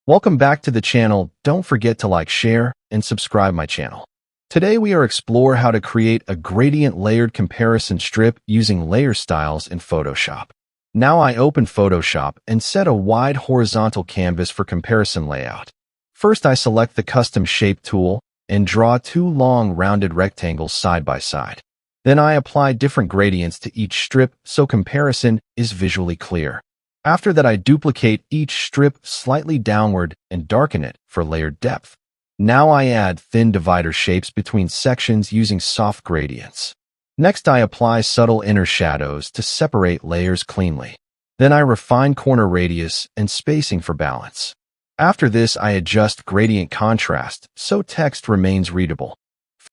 Welcome back to the channel. Don't forget to like, share, and subscribe my channel. Today we are explore how to create a gradient layered comparison strip using layer styles in Photoshop. Now I open Photoshop and set a wide horizontal canvas for comparison layout. First I select the custom shape tool and draw two long rounded rectangles side by side. Then I apply different gradients to each strip so comparison is visually clear. After that, I duplicate each strip slightly downward and darken it for layered depth. Now I add thin divider shapes between sections using soft gradients. Next, I apply subtle inner shadows to separate layers cleanly. Then I refine corner radius and spacing for balance. After this, I adjust gradient contrast so text remains readable.